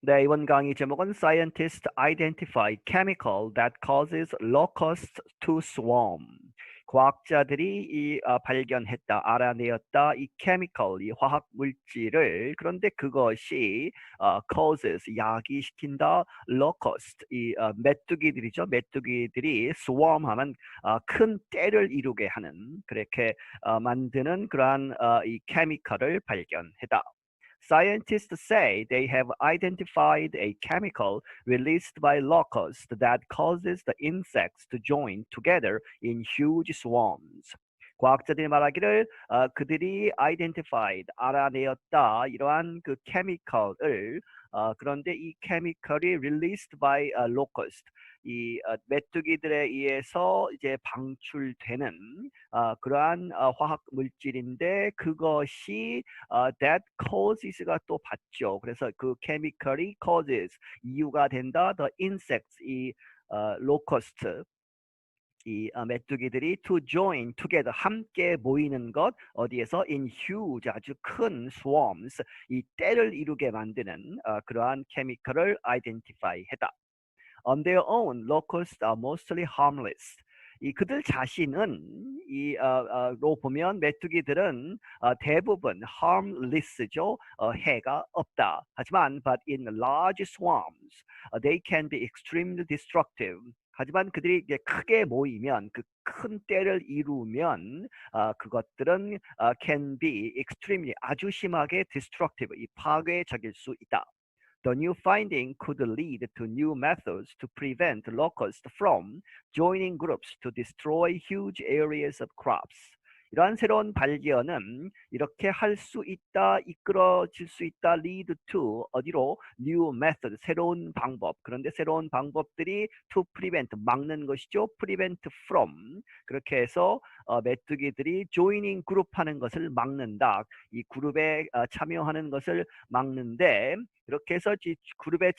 네, 이번 강의 제목은 Scientists identify chemical that causes locusts to swarm. 과학자들이 발견했다, 알아내었다, 이 chemical, 이 화학 물질을 그런데 그것이 causes, 야기시킨다, locust, 메뚜기들이죠. 메뚜기들이 swarm하면 큰 떼를 이루게 하는 그렇게 만드는 그러한 이 chemical을 발견했다. Scientists say they have identified a chemical released by locusts that causes the insects to join together in huge swarms. 과학자들이 말하기를 그들이 identified, 알아내었다 이러한 그 chemical을 그런데 이 chemical이 released by locust 이 메뚜기들에 의해서 이제 방출되는 그러한 화학 물질인데 그것이 that causes가 또 받죠. 그래서 그 chemical이 causes 이유가 된다. The insects 이 locust 이 메뚜기들이 to join together 함께 모이는 것 어디에서 in huge 아주 큰 swarms 이 떼를 이루게 만드는 그러한 chemical을 identify 했다. On their own, locusts are mostly harmless. 이 그들 자신은 로 보면 메뚜기들은 대부분 harmless죠. 해가 없다. 하지만 but in large swarms, they can be extremely destructive. 하지만 그들이 이제 크게 모이면 그 큰 떼를 이루면 그것들은 can be extremely 아주 심하게 destructive 이 파괴적일 수 있다. The new finding could lead to new methods to prevent locusts from joining groups to destroy huge areas of crops. 이러한 새로운 발견은 이렇게 할 수 있다, 이끌어질 수 있다, lead to 어디로 new method, 새로운 방법. 그런데 새로운 방법들이 to prevent, 막는 것이죠. prevent from. 그렇게 해서 메뚜기들이 joining group 하는 것을 막는다. 이 그룹에 참여하는 것을 막는데 이렇게 해서 그룹에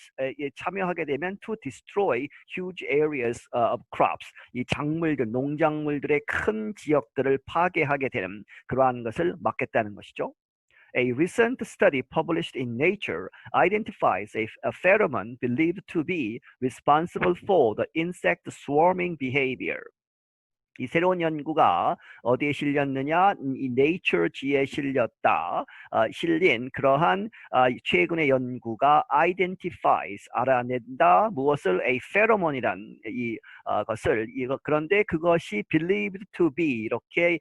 참여하게 되면 to destroy huge areas of crops. 이 작물들, 농작물들의 큰 지역들을 파괴하게 되는 그러한 것을 막겠다는 것이죠. A recent study published in Nature identifies a pheromone believed to be responsible for the insect swarming behavior. 이 새로운 연구가 어디에 실렸느냐? 이 Nature지에 실렸다. 실린 그러한 최근의 연구가 identifies 알아낸다 무엇을 a pheromone이란 것을 그런데 그것이 believed to be 이렇게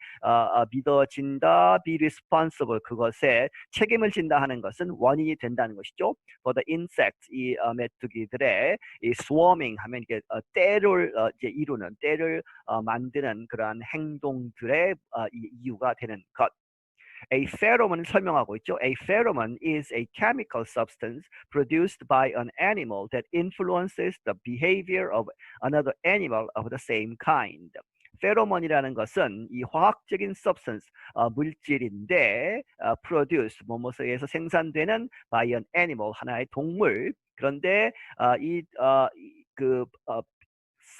믿어진다, be responsible 그것에 책임을 진다 하는 것은 원인이 된다는 것이죠. For the insects 이 메뚜기들의 이 swarming 하면 이게 떼를 이제 이루는 떼를 만드는 그러한 행동들의 이유가 되는 것. A pheromone 설명하고 있죠. A pheromone is a chemical substance produced by an animal that influences the behavior of another animal of the same kind. 페로몬이라는 것은 이 화학적인 substance 물질인데 produce 뭐뭐에 의해서 생산되는 by an animal 하나의 동물. 그런데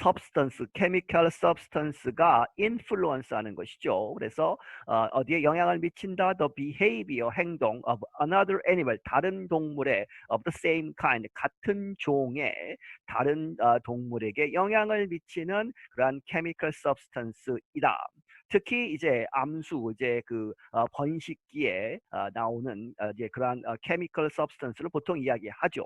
substance, chemical substance가 influence하는 것이죠. 그래서 어디에 영향을 미친다? The behavior, 행동 of another animal, 다른 동물의 of the same kind, 같은 종의 다른 동물에게 영향을 미치는 그러한 chemical substance이다. 특히 이제 암수, 이제 그 번식기에 나오는 이제 그러한 chemical substance를 보통 이야기하죠.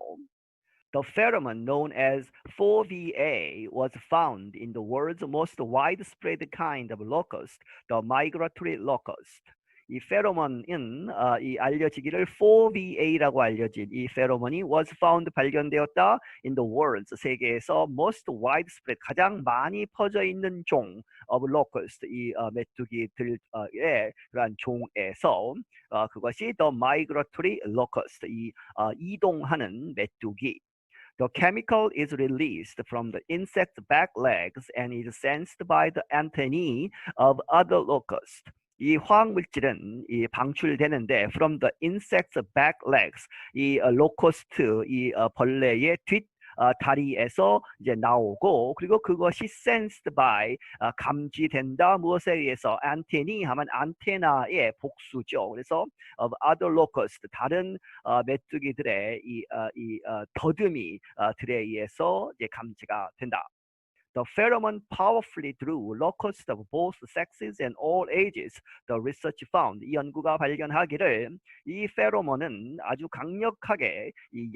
The pheromone known as 4VA was found in the world's most widespread kind of locust, the migratory locust. 이 페로몬은 이 알려지기를 4VA라고 알려진 이 페로몬이 was found 발견되었다 in the world's 세계에서 most widespread 가장 많이 퍼져 있는 종 of locust 이 메뚜기들의 그러한 종에서 그것이 the migratory locust 이 이동하는 메뚜기. The chemical is released from the insect's back legs and is sensed by the antennae of other locusts. 이 화학물질은 방출되는데 from the insect's back legs, 이 locust, 이 벌레의 뒷 다리에서 이제 나오고 그리고 그것이 sensed by 감지된다 무엇에 의해서 antennae 하면 안테나의 복수죠. 그래서 of other locusts 다른 메뚜기들의 이 더듬이들에 의해서 이제 감지가 된다. The pheromone powerfully drew locusts of both sexes and all ages. The research found. 이 연구가 발견하기를 이 페로몬은 아주 강력하게 이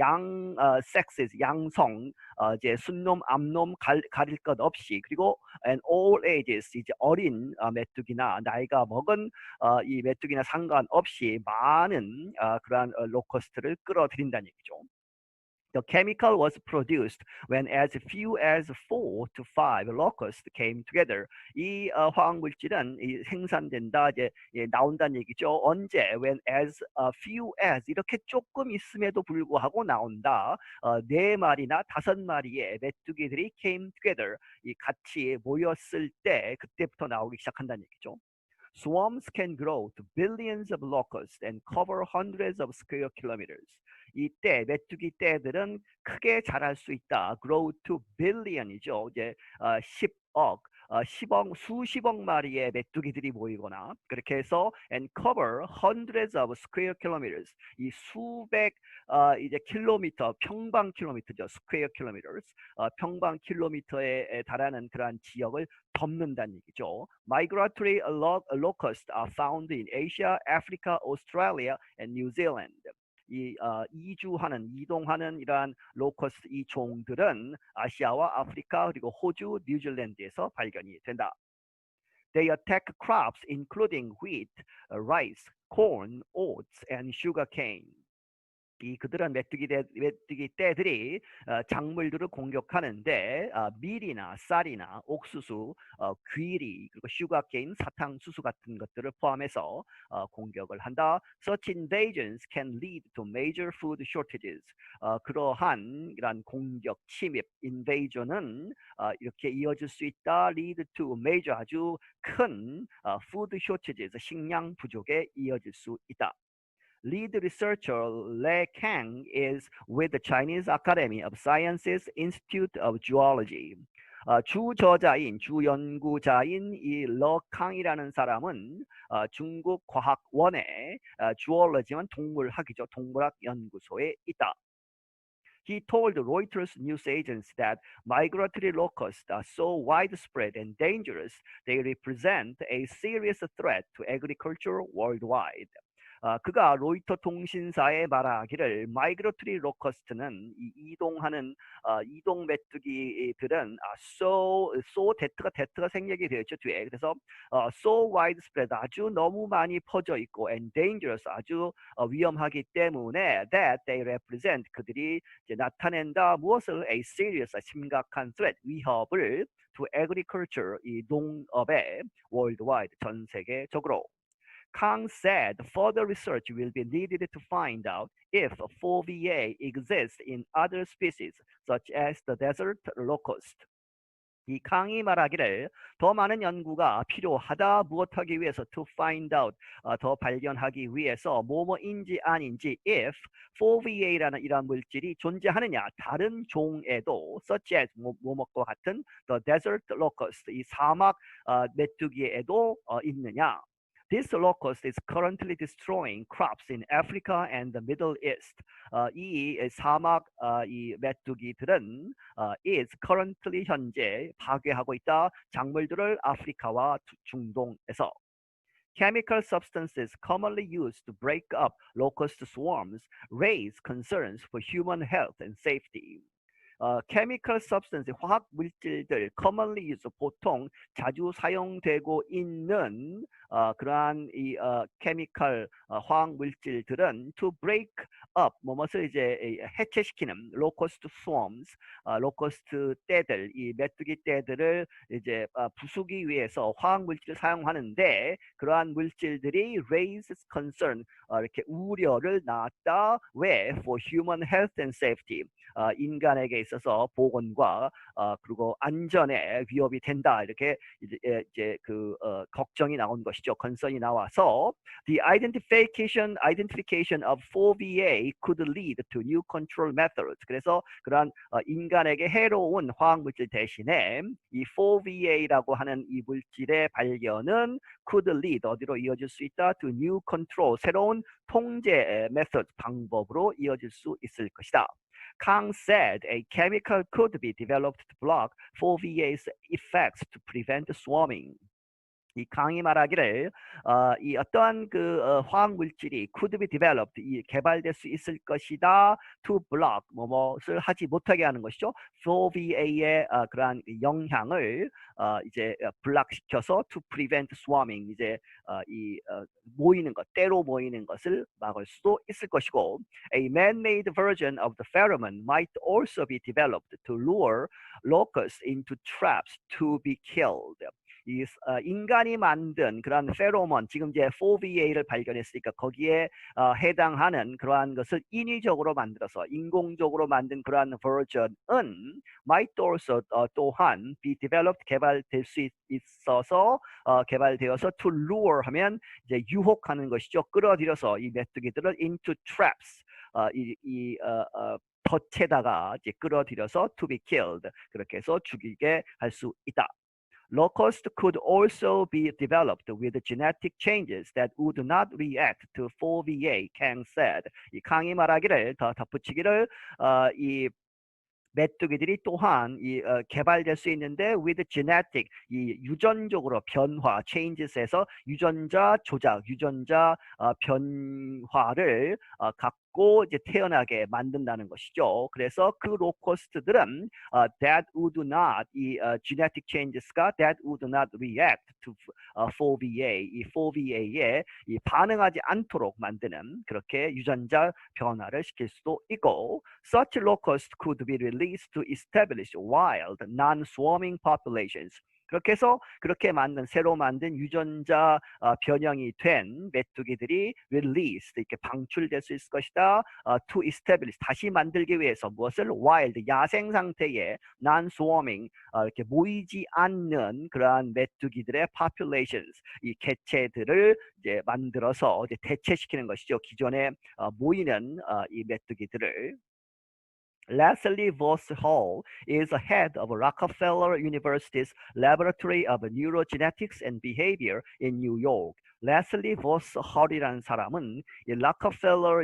sexes 양성 이제 순놈 암놈 가릴 것 없이 그리고 and all ages 이제 어린 메뚜기나 나이가 먹은 이 메뚜기나 상관없이 많은 그러한 로커스트를 끌어들인다는 얘기죠. The chemical was produced when as few as 4 to 5 locusts came together. 이 화학물질은 생산된다, 이제 나온다는 얘기죠. 언제? When as few as 이렇게 조금 있음에도 불구하고 나온다. 4마리나 5마리의 메뚜기들이 came together. 이 같이 모였을 때 그때부터 나오기 시작한다는 얘기죠. Swarms can grow to billions of locusts and cover hundreds of square kilometers. 이때 메뚜기 떼들은 크게 자랄 수 있다. Grow to billion이죠. 이제 10억, 수십억 마리의 메뚜기들이 모이거나 그렇게 해서 and cover hundreds of square kilometers. 이 수백 이제 킬로미터, 평방 킬로미터죠. square kilometers. 평방 킬로미터에 달하는 그러한 지역을 덮는다는 얘기죠. Migratory locusts are found in Asia, Africa, Australia, and New Zealand. 이동하는 이러한 로커스트 이 종들은 아시아와 아프리카 그리고 호주, 뉴질랜드에서 발견이 된다. They attack crops including wheat, rice, corn, oats, and sugarcane. 그들은 메뚜기 떼들이 작물들을 공격하는데 밀이나 쌀이나 옥수수, 귀리 그리고 슈가케인, 사탕수수 같은 것들을 포함해서 공격을 한다. Such invasions can lead to major food shortages. 그러한 이런 공격, 침입, invasion은 이렇게 이어질 수 있다. Lead to major 아주 큰 food shortages, 식량 부족에 이어질 수 있다. Lead researcher Le Kang is with the Chinese Academy of Sciences Institute of Zoology. 주 연구자인 이 러캉이라는 사람은 중국 과학원의 주얼러지만 동물학이죠. 동물학 연구소에 있다. He told Reuters news agency that migratory locusts are so widespread and dangerous they represent a serious threat to agriculture worldwide. 그가 로이터 통신사에 말하기를 마이그러트리 로커스트는 이동하는 이동 메뚜기들은 대트가 생략이 되어 있죠 뒤에. 그래서 so widespread 아주 너무 많이 퍼져 있고 and dangerous 아주 위험하기 때문에 that they represent 그들이 이제 나타낸다 무엇을 a serious 심각한 threat 위협을 to agriculture 이 농업에 worldwide 전 세계적으로. Kang said further research will be needed to find out if 4VA exists in other species, such as the desert locust. 이 캉이 말하기를 더 많은 연구가 필요하다. 무엇하기 위해서? To find out, 더 발견하기 위해서 뭐뭐인지 아닌지 if 4VA라는 이러한 물질이 존재하느냐. 다른 종에도 such as 뭐뭐과 같은 the desert locust, 이 사막 메뚜기에도 있느냐. This locust is currently destroying crops in Africa and the Middle East. 이 사막 이 메뚜기들은 is currently 현재 파괴하고 있다. 작물들을 아프리카와 중동에서. Chemical substances commonly used to break up locust swarms raise concerns for human health and safety. chemical substance, 화학 물질들, commonly used, 보통 자주 사용되고 있는 그러한 이 chemical 화학 물질들은 to break up, 뭐뭇을 이제 해체시키는 locust swarms, locust 떼들, 이 메뚜기 떼들을 이제 부수기 위해서 화학 물질을 사용하는데 그러한 물질들이 raise concern, 이렇게 우려를 낳았다. 왜? For human health and safety. 인간에게 있어서 보건과 그리고 안전에 위협이 된다 이렇게 이제 걱정이 나온 것이죠. 건선이 나와서 the identification of 4VA could lead to new control methods. 그래서 그러한 인간에게 해로운 화학물질 대신에 이 4VA라고 하는 이 물질의 발견은 could lead 어디로 이어질 수 있다? to new control 새로운 통제 메소드 방법으로 이어질 수 있을 것이다. Kang said a chemical could be developed to block 4VA's effects to prevent swarming. 이 강이 말하기를 이 어떠한 화학 물질이 could be developed 이 개발될 수 있을 것이다 to block 무엇을 하지 못하게 하는 것이죠. 4VA의 그러한 영향을 이제 블락시켜서 to prevent swarming 이제 모이는 것 때로 모이는 것을 막을 수도 있을 것이고 a man-made version of the pheromone might also be developed to lure locusts into traps to be killed. 이 인간이 만든 그러한 페로몬 지금 이제 4VA를 발견했으니까 거기에 해당하는 그러한 것을 인위적으로 만들어서 인공적으로 만든 그러한 버전은 might also 또한 be developed 개발될 수 있어서 개발되어서 to lure 하면 이제 유혹하는 것이죠. 끌어들여서 이 메뚜기들을 into traps 덫에다가 이제 끌어들여서 to be killed 그렇게 해서 죽이게 할 수 있다. Locusts could also be developed with genetic changes that would not react to 4VA, Kang said. 이 캉이 말하기를 더 덧붙이기를 이 메뚜기들이 또한 개발될 수 있는데 with genetic 이 유전적으로 변화 changes에서 유전자 조작, 유전자 변화를 갖고 이제 태어나게 만든다는 것이죠. 그래서 그 로커스트들은 that would not 이 genetic changes가 that would not react to 4VA 이 4VA에 반응하지 않도록 만드는 그렇게 유전자 변화를 시킬 수도 있고 such locusts could be released to establish wild, non-swarming populations. 그렇게 해서 그렇게 새로 만든 유전자 변형이 된 메뚜기들이 released 이렇게 방출될 수 있을 것이다. to establish 다시 만들기 위해서 무엇을 wild 야생 상태의 non-swarming 이렇게 모이지 않는 그러한 메뚜기들의 populations 이 개체들을 이제 만들어서 이제 대체시키는 것이죠. 기존에 모이는 이 메뚜기들을. Leslie Voss Hall is head of Rockefeller University's Laboratory of Neurogenetics and Behavior in New York. 레슬리 보스 헐이라는 사람은 이 락커펠러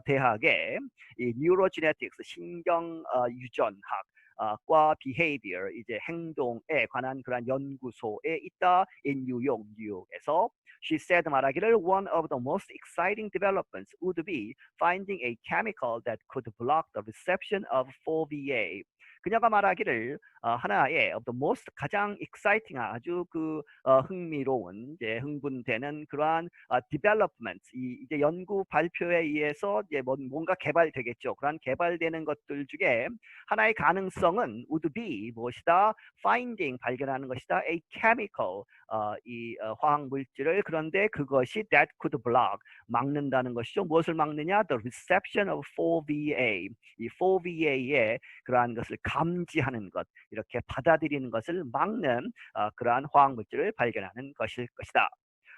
대학의 이 뉴로지네틱스 신경 유전학 과 behavior 이제 행동에 관한 그런 연구소에 있다 in 뉴욕에서 she said 말하기를 one of the most exciting developments would be finding a chemical that could block the reception of 4VA. 그녀가 말하기를 하나의 of the most 가장 exciting 아주 흥미로운 이제 흥분되는 그러한 development 이제 연구 발표에 의해서 이제 뭔가 개발되겠죠. 그러한 개발되는 것들 중에 하나의 가능성은 would be 무엇이다? finding 발견하는 것이다. a chemical 이 화학 물질을 그런데 그것이 that could block 막는다는 것이죠. 무엇을 막느냐? The reception of 4VA 이 4VA의 그러한 것을 감지하는 것 이렇게 받아들이는 것을 막는 그러한 화학 물질을 발견하는 것일 것이다.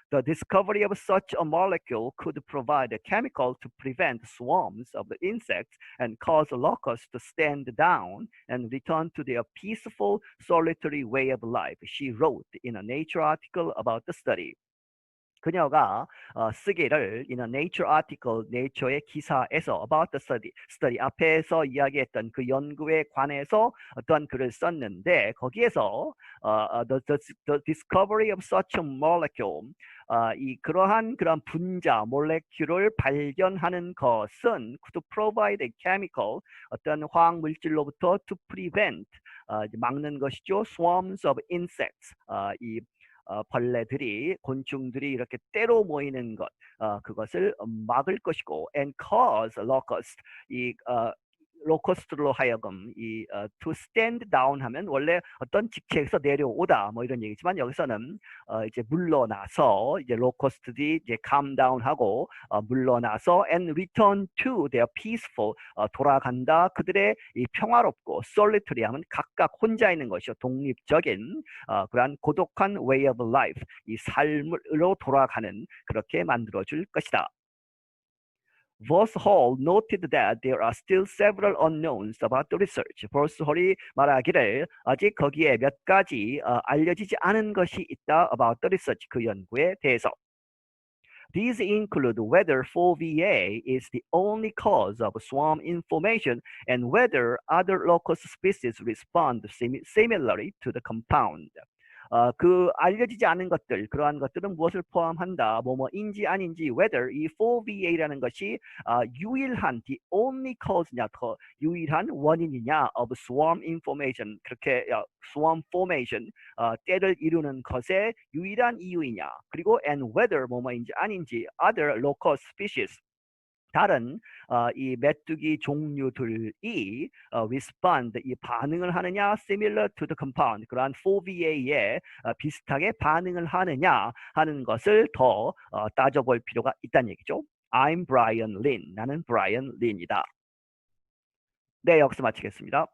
The discovery of such a molecule could provide a chemical to prevent swarms of the insects and cause locusts to stand down and return to their peaceful, solitary way of life, she wrote in a Nature article about the study. 그녀가 쓰기를 in a Nature article, Nature의 기사에서 about the study 앞에서 이야기했던 그 연구에 관해서 어떤 글을 썼는데 거기에서 the discovery of such a molecule 그러한 분자 몰레큘을 발견하는 것은 could provide a chemical 어떤 화학 물질로부터 to prevent 막는 것이죠. swarms of insects 벌레들이 곤충들이 이렇게 때로 모이는 것 그것을 막을 것이고 and cause locust 로커스트로 하여금 to stand down 하면 원래 어떤 직책에서 내려오다 뭐 이런 얘기지만 여기서는 이제 물러나서 이제 로커스트들이 이제 calm down 하고 물러나서 and return to their peaceful 돌아간다 그들의 이 평화롭고 solitary 하면 각각 혼자 있는 것이요 독립적인 그러한 고독한 way of life 이 삶으로 돌아가는 그렇게 만들어줄 것이다. Voss Hall noted that there are still several unknowns about the research. 보스 홀이 말하기를 아직 거기에 몇 가지 알려지지 않은 것이 있다 about the research 그 연구에 대해서. These include whether 4VA is the only cause of swarm information and whether other locust species respond similarly to the compound. 그 알려지지 않은 것들, 그러한 것들은 무엇을 포함한다? 뭐뭐인지 아닌지, whether 이 4VA라는 것이 유일한, the only cause냐, 더 유일한 원인이냐, of swarm information, 그렇게 swarm formation, 때를 이루는 것의 유일한 이유이냐, 그리고 and whether 뭐뭐인지 아닌지, other locust species, 다른 이 메뚜기 종류들이 respond, 이 반응을 하느냐, similar to the compound, 그러한 4VA에 비슷하게 반응을 하느냐 하는 것을 더 따져볼 필요가 있다는 얘기죠. I'm Brian Lin. 나는 Brian Lin이다. 네, 여기서 마치겠습니다.